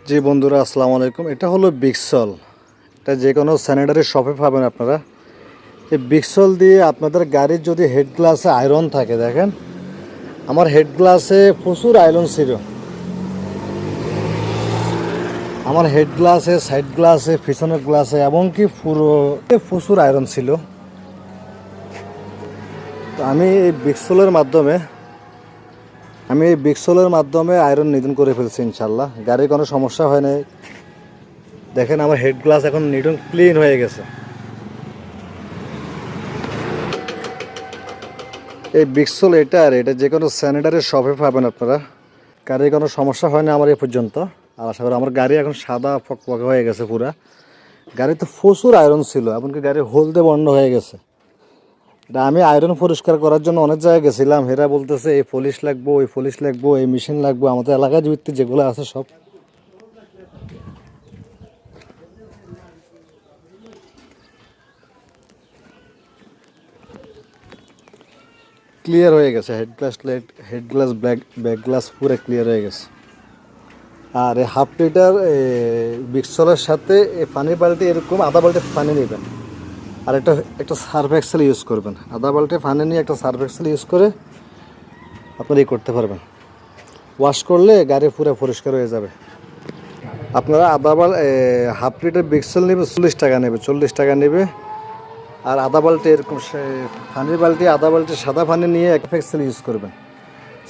জি বন্ধুরা, আসসালামু আলাইকুম। এটা হলো বিক্সল। এটা যে কোনো স্যানিটারি শপে পাবেন আপনারা। এই বিক্সল দিয়ে আপনাদের গাড়ির যদি হেড গ্লাসে আয়রন থাকে, দেখেন আমার হেড গ্লাসে প্রচুর আয়রন ছিল। আমার হেড গ্লাসে, সাইড গ্লাসে, পিছনের গ্লাসে এমনকি পুরো প্রচুর আয়রন ছিল। তো আমি এই বিক্সলের মাধ্যমে আয়রন নিধন করে ফেলছি ইনশাল্লাহ। গাড়ির কোনো সমস্যা হয় না। দেখেন আমার হেড গ্লাস এখন নিট অ্যান্ড ক্লিন হয়ে গেছে। এই বিক্সল এটা যে কোনো স্যানিটারি শপে পাবেন আপনারা। গাড়ির কোনো সমস্যা হয় না আমার এ পর্যন্ত। আর আশা করি আমার গাড়ি এখন সাদা ফকফকে হয়ে গেছে পুরা। গাড়িতে প্রচুর আয়রন ছিল, এমনকি গাড়ির হলদে বন্ধ হয়ে গেছে। এটা আমি আয়রন পরিষ্কার করার জন্য অনেক জায়গায় গেছিলাম। এরা বলতেছে এই পলিশ লাগবো, ওই পলিশ লাগবো, এই মেশিন লাগবো। আমাদের এলাকায় ভিত্তিক যেগুলো আছে সব ক্লিয়ার হয়ে গেছে। হেড গ্লাস ব্যাক গ্লাস পুরো ক্লিয়ার হয়ে গেছে। আর এই হাফ লিটার বিক্সলের সাথে এই পানির বালতি এরকম আধা বালতি পানি নেবেন। আর একটা সার্ফ এক্সেল ইউজ করবেন। আধা বালতি পানি নিয়ে একটা সার্ফ এক্সেল ইউজ করে আপনারা করতে পারবেন। ওয়াশ করলে গাড়ি পুরো পরিষ্কার হয়ে যাবে। আপনারা হাফ লিটার বিক্সেল নেবে 40 টাকা নেবে, 40 টাকা নেবে। আর আধা বালতি এরকম পানির বালতি, আধা বালতি সাদা পানি নিয়ে এক এক্সেল ইউজ করবেন।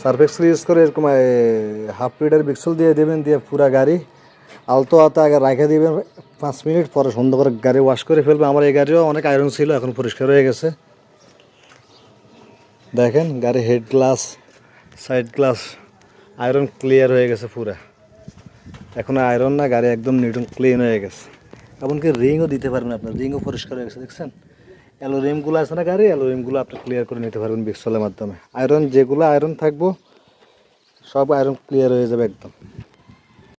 সার্ফ এক্সেল ইউজ করে এরকম হাফ লিটার বিক্সেল দিয়ে দেবেন, দিয়ে পুরা গাড়ি আলতো হাতে আগে রেখে দিবেন 5 মিনিট, পরে সুন্দর করে গাড়ি ওয়াশ করে ফেলবে। আমার এই গাড়িও অনেক আয়রন ছিল, এখন পরিষ্কার হয়ে গেছে। দেখেন গাড়ি head glass, side glass iron clear হয়ে গেছে পুরা। এখন আয়রন না, গাড়ি একদম নিট অ্যান্ড ক্লিন হয়ে গেছে। এমনকি রিংও দিতে পারবেন, আপনার রিংও পরিষ্কার হয়ে গেছে। দেখছেন অ্যালোরিমগুলো আছে না গাড়ি, অ্যালোরিমগুলো আপনি ক্লিয়ার করে নিতে পারবেন বিক্সলের মাধ্যমে। যেগুলো আয়রন থাকবো সব আয়রন ক্লিয়ার হয়ে যাবে একদম।